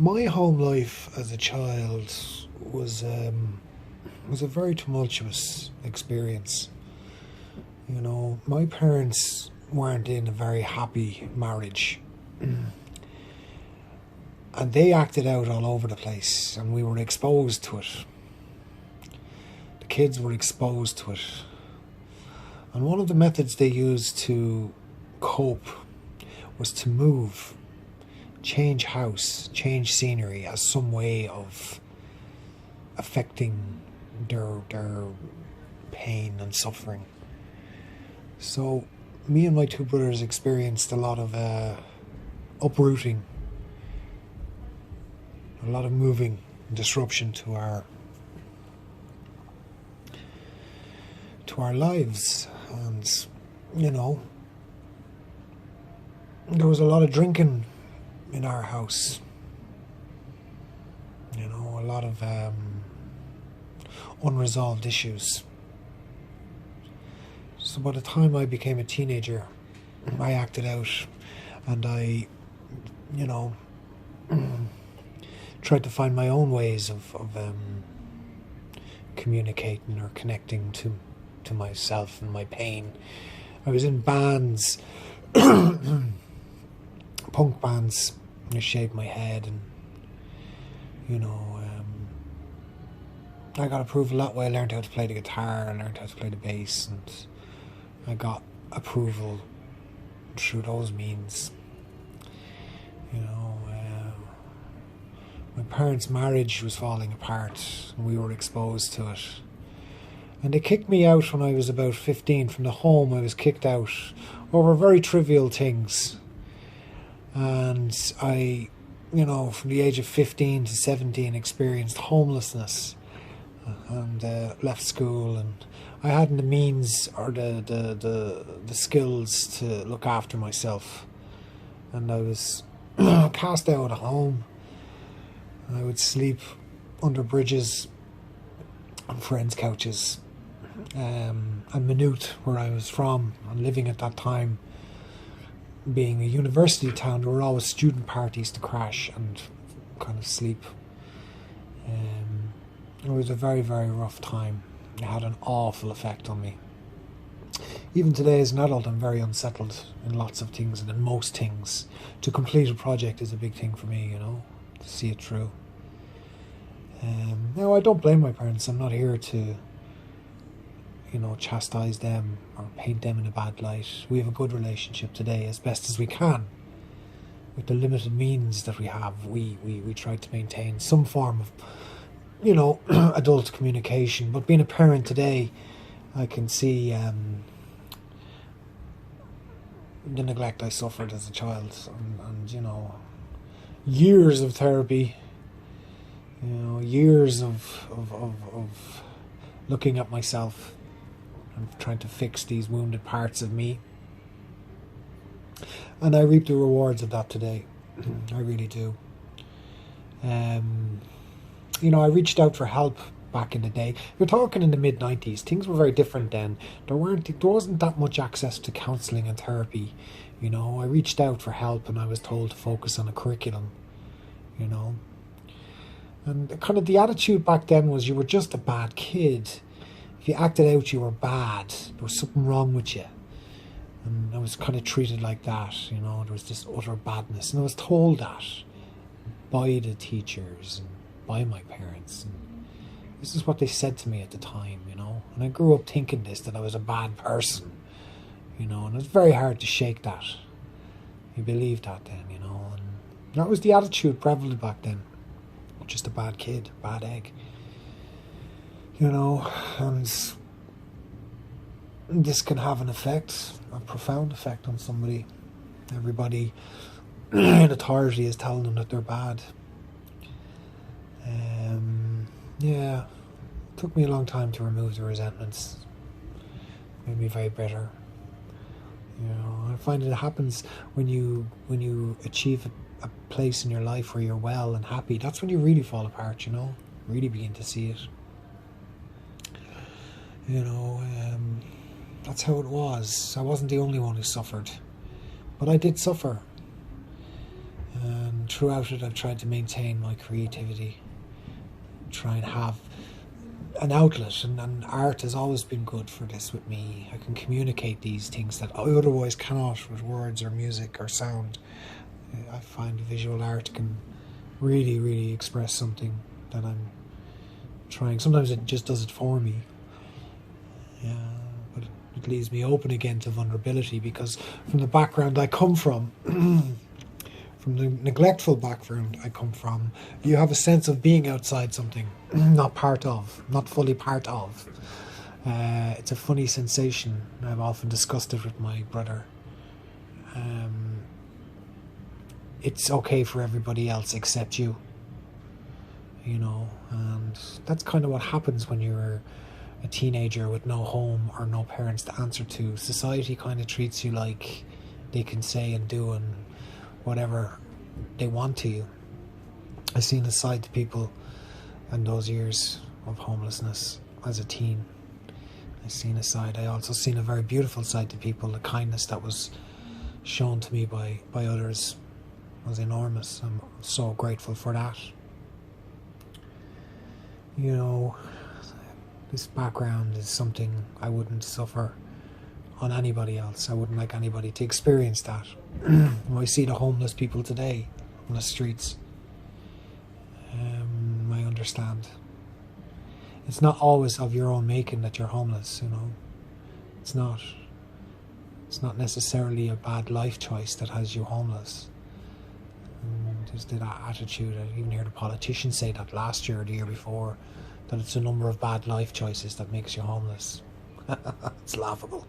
My home life as a child was was a very tumultuous experience. You know, my parents weren't in a very happy marriage, and they acted out all over the place, and we were exposed to it. The kids were exposed to it, and one of the methods they used to cope was to move, change house, change scenery as some way of affecting their pain and suffering. So me and my two brothers experienced a lot of uprooting, a lot of moving, disruption to our lives. And you know, there was a lot of drinking in our house. You know, a lot of unresolved issues. So by the time I became a teenager, I acted out, and I, you know, tried to find my own ways of communicating or connecting to myself and my pain. I was in bands, punk bands. I shaved my head, and you know, I got approval that way. I learned how to play the guitar, I learned how to play the bass, and I got approval through those means. You know, my parents' marriage was falling apart, and we were exposed to it. And they kicked me out when I was about 15 from the home. I was kicked out over very trivial things. And I, you know, from the age of 15 to 17 experienced homelessness, and left school, and I hadn't the means or the skills to look after myself, and I was cast out of home. I would sleep under bridges, on friends' couches, and Maynooth, where I was from and living at that time, being a university town, there were always student parties to crash and kind of sleep. It was a very, very rough time. It had an awful effect on me. Even today as an adult, I'm very unsettled in lots of things and in most things. To complete a project is a big thing for me, you know, to see it through. Now, I don't blame my parents. I'm not here to, you know, chastise them or paint them in a bad light. We have a good relationship today, as best as we can. With the limited means that we have, we try to maintain some form of, you know, adult communication. But being a parent today, I can see the neglect I suffered as a child, and you know, years of therapy, you know, years of looking at myself and trying to fix these wounded parts of me. And I reap the rewards of that today. I really do. You know, I reached out for help back in the day. You're talking in the mid-90s. Things were very different then. There wasn't that much access to counselling and therapy. You know, I reached out for help, and I was told to focus on a curriculum. You know, and kind of the attitude back then was you were just a bad kid. If you acted out, you were bad. There was something wrong with you. And I was kind of treated like that, you know. There was this utter badness. And I was told that by the teachers and by my parents. And this is what they said to me at the time, you know. And I grew up thinking this, that I was a bad person, you know. And it was very hard to shake that. You believed that then, you know. And that was the attitude prevalent back then. Just a bad kid, bad egg. You know, and this can have an effect, a profound effect on somebody. Everybody in authority is telling them that they're bad. Yeah, it took me a long time to remove the resentments. It made me very bitter. You know, I find it happens when you achieve a place in your life where you're well and happy. That's when you really fall apart, you know, really begin to see it. You know, that's how it was. I wasn't the only one who suffered, but I did suffer. And And throughout it, I've tried to maintain my creativity, try and have an outlet, and art has always been good for this with me. I can communicate these things that I otherwise cannot with words or music or sound. I find visual art can really, really express something that I'm trying. Sometimes it just does it for me. Yeah, but it leaves me open again to vulnerability because from the background I come from, from the neglectful background I come from, you have a sense of being outside something, not part of, not fully part of. It's a funny sensation. I've often discussed it with my brother. It's okay for everybody else except you, and that's kind of what happens when you're a teenager with no home or no parents to answer to. Society kind of treats you like they can say and do and whatever they want to you. I've seen a side to people in those years of homelessness as a teen. I've seen a side. I also seen a very beautiful side to people. The kindness that was shown to me by others was enormous. I'm so grateful for that. This background is something I wouldn't suffer on anybody else. I wouldn't like anybody to experience that. When I see the homeless people today on the streets, I understand. It's not always of your own making that you're homeless, It's not. It's not necessarily a bad life choice that has you homeless. There's that attitude. I even heard a politician say that last year or the year before, that it's a number of bad life choices that makes you homeless. It's laughable.